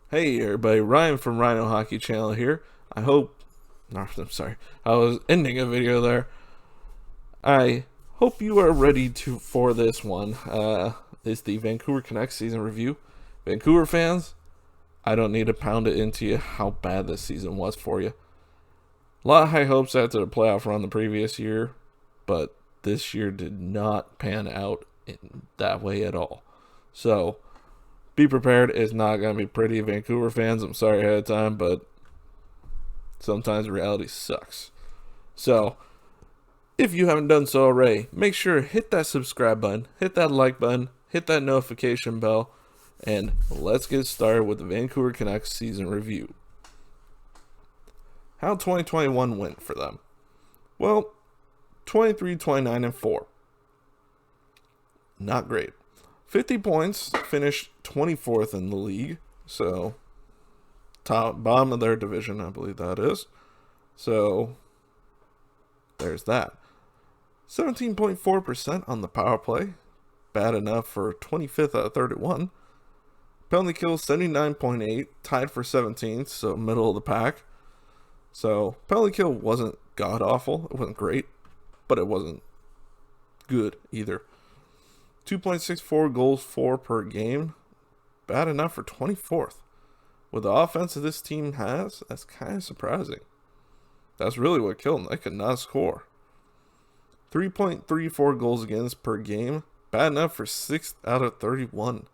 Hey everybody, Ryan from Rhino Hockey Channel here. I hope, no, I'm sorry, I was ending a video there. I hope you are ready for this one. It's the Vancouver Canucks season review. Vancouver fans, I don't need to pound it into you how bad this season was for you. A lot of high hopes after the playoff run the previous year, but this year did not pan out in that way at all. So, be prepared. It's not going to be pretty, Vancouver fans. I'm sorry ahead of time, but sometimes reality sucks. So, if you haven't done so already, make sure to hit that subscribe button, hit that like button, hit that notification bell, and let's get started with the Vancouver Canucks season review. How 2021 went for them? Well, 23, 29, and 4. Not great. 50 points, finished 24th in the league, so bottom of their division, I believe that is. So there's that. 17.4% on the power play, bad enough for 25th out of 31. Penalty kills 79.8, tied for 17th, so middle of the pack. So penalty kill wasn't god awful, it wasn't great, but it wasn't good either. 2.64 goals for per game. Bad enough for 24th. With the offense that this team has, that's kind of surprising. That's really what killed them. They could not score. 3.34 goals against per game. Bad enough for 6th out of 31.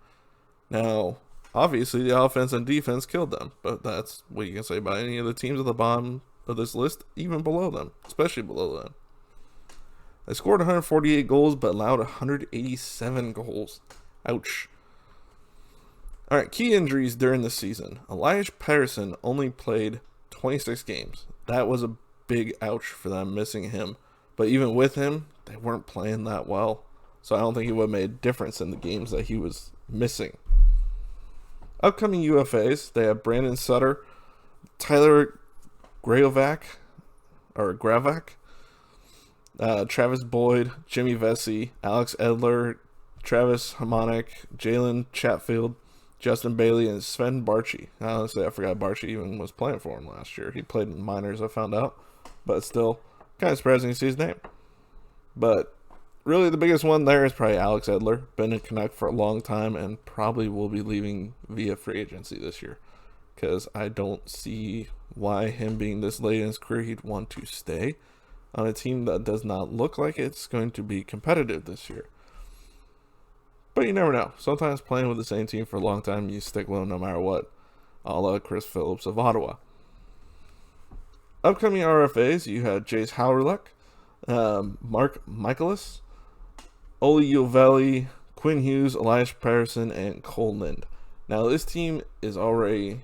Now, obviously the offense and defense killed them, but that's what you can say about any of the teams at the bottom of this list, even below them, especially below them. They scored 148 goals, but allowed 187 goals. Ouch. All right, key injuries during the season. Elias Pettersson only played 26 games. That was a big ouch for them, missing him. But even with him, they weren't playing that well. So I don't think he would have made a difference in the games that he was missing. Upcoming UFAs, they have Brandon Sutter, Tyler Gravovac, Travis Boyd, Jimmy Vesey, Alex Edler, Travis Hamonic, Jalen Chatfield, Justin Bailey, and Sven Barchi. Honestly, I forgot Barchi even was playing for him last year. He played in minors, I found out. But still, kind of surprising to see his name. But really, the biggest one there is probably Alex Edler. Been a Canuck for a long time and probably will be leaving via free agency this year. Because I don't see why him being this late in his career, he'd want to stay on a team that does not look like it's going to be competitive this year. But you never know. Sometimes playing with the same team for a long time, you stick with them no matter what. A la Chris Phillips of Ottawa. Upcoming RFAs, you had Jace Howrluck, Mark Michaelis, Oli Jovelli, Quinn Hughes, Elias Pettersson, and Cole Lind. Now, this team is already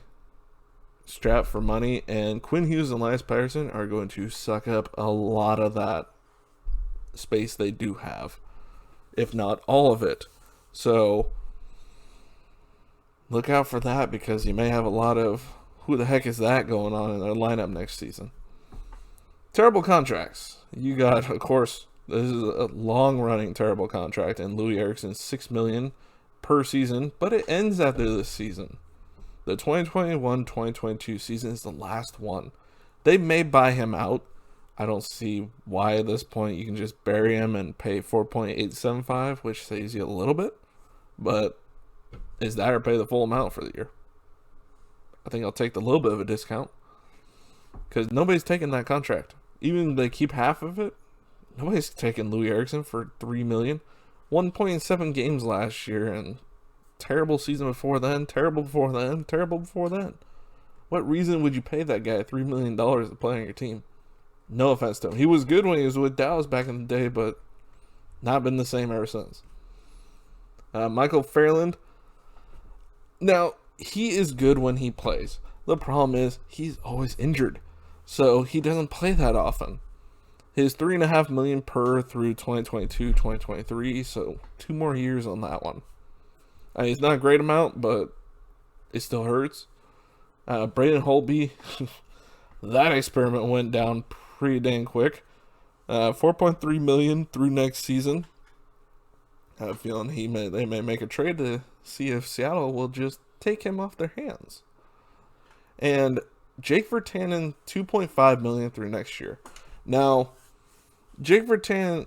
strapped for money, and Quinn Hughes and Elias Pettersson are going to suck up a lot of that space they do have, if not all of it. So look out for that, because you may have a lot of who the heck is that going on in their lineup next season. Terrible contracts. You got, of course, this is a long-running terrible contract, and Louis Eriksson, $6 million per season, but it ends after this season. The 2021-2022 season is the last one. They may buy him out. I don't see why at this point you can just bury him and pay $4.875, which saves you a little bit. But is that or pay the full amount for the year? I think I'll take the little bit of a discount, because nobody's taking that contract. Even if they keep half of it, nobody's taking Louis Eriksson for $3 million. 1.7 games last year, and terrible season before then, terrible before then, terrible before then. What reason would you pay that guy $3 million to play on your team? No offense to him. He was good when he was with Dallas back in the day, but not been the same ever since. Michael Fairland. Now, he is good when he plays. The problem is he's always injured, so he doesn't play that often. His $3.5 million per through 2022-2023, so 2 more years on that one. I mean, it's not a great amount, but it still hurts. Braden Holtby, that experiment went down pretty dang quick. $4.3 million through next season. I have a feeling they may make a trade to see if Seattle will just take him off their hands. and Jake Virtanen $2.5 million through next year. Now, Jake Virtanen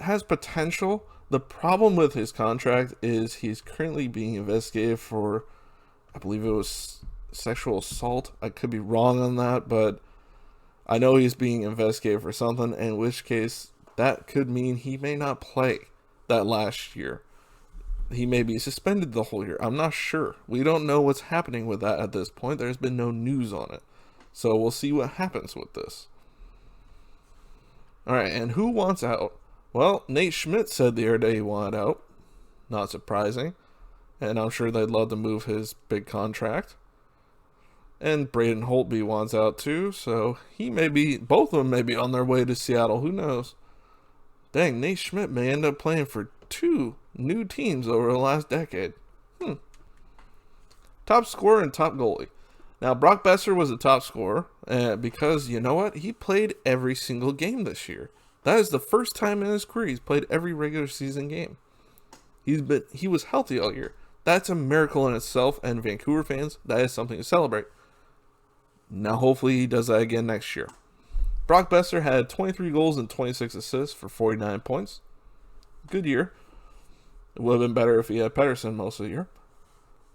has potential. The problem with his contract is he's currently being investigated for, I believe it was sexual assault. I could be wrong on that, but I know he's being investigated for something, in which case that could mean he may not play that last year. He may be suspended the whole year. I'm not sure. We don't know what's happening with that at this point. There's been no news on it. So we'll see what happens with this. All right, and who wants out? Well, Nate Schmidt said the other day he wanted out. Not surprising. And I'm sure they'd love to move his big contract. And Braden Holtby wants out too, so both of them may be on their way to Seattle. Who knows? Dang, Nate Schmidt may end up playing for 2 new teams over the last decade. Top scorer and top goalie. Now, Brock Besser was a top scorer because, you know what? He played every single game this year. That is the first time in his career he's played every regular season game. He was healthy all year. That's a miracle in itself, and Vancouver fans, that is something to celebrate. Now, hopefully he does that again next year. Brock Besser had 23 goals and 26 assists for 49 points. Good year. It would have been better if he had Pettersson most of the year.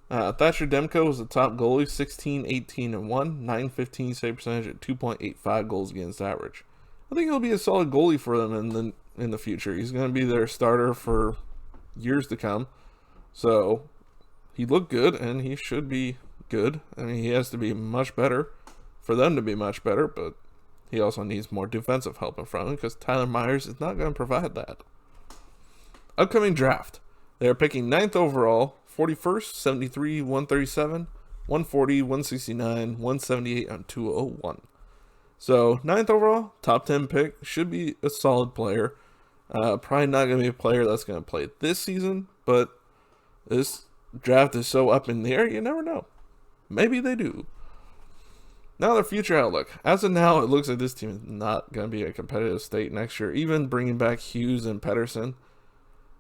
Thatcher Demko was the top goalie, 16, 18, and 1, 915 save percentage at 2.85 goals against average. I think he'll be a solid goalie for them in the future. He's going to be their starter for years to come. So he looked good, and he should be good. I mean, he has to be much better for them to be much better, but he also needs more defensive help in front of him because Tyler Myers is not going to provide that. Upcoming draft. They are picking 9th overall, 41st, 73, 137, 140, 169, 178, and 201. So, 9th overall, top 10 pick, should be a solid player. Probably not going to be a player that's going to play this season, but this draft is so up in the air, you never know. Maybe they do. Now their future outlook. As of now, it looks like this team is not going to be a competitive state next year. Even bringing back Hughes and Pettersson,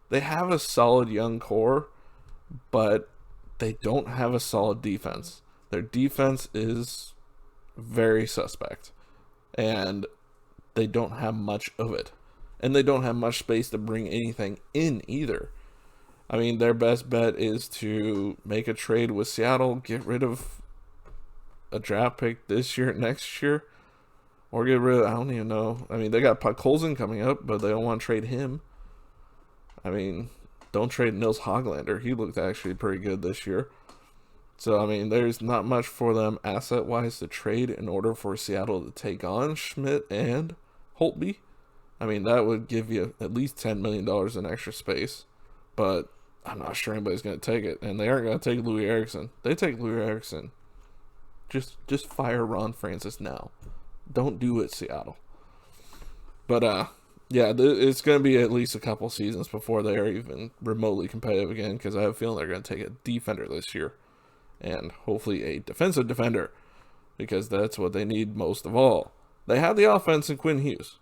they have a solid young core, but they don't have a solid defense. Their defense is very suspect, and they don't have much of it. And they don't have much space to bring anything in either. I mean, their best bet is to make a trade with Seattle, get rid of a draft pick this year, next year, or get rid of, I don't even know. I mean, they got Colson coming up, but they don't want to trade him. I mean, don't trade Nils Hoglander. He looked actually pretty good this year. So, I mean, there's not much for them asset-wise to trade in order for Seattle to take on Schmidt and Holtby. I mean, that would give you at least $10 million in extra space. But I'm not sure anybody's going to take it. And they aren't going to take Louis Eriksson. They take Louis Eriksson. Just fire Ron Francis now. Don't do it, Seattle. But, yeah, it's going to be at least a couple seasons before they are even remotely competitive again, because I have a feeling they're going to take a defender this year. And hopefully a defensive defender, because that's what they need most of all. They have the offense in Quinn Hughes.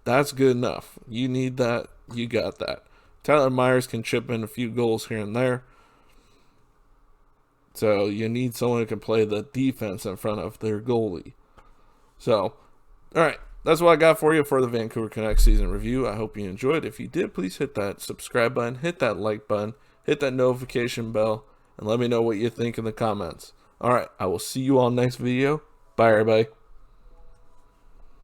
That's good enough. You need that. You got that. Tyler Myers can chip in a few goals here and there. So you need someone who can play the defense in front of their goalie. So, all right. That's what I got for you for the Vancouver Canucks season review. I hope you enjoyed. If you did, please hit that subscribe button, hit that like button, hit that notification bell, and let me know what you think in the comments. All right. I will see you all next video. Bye, everybody.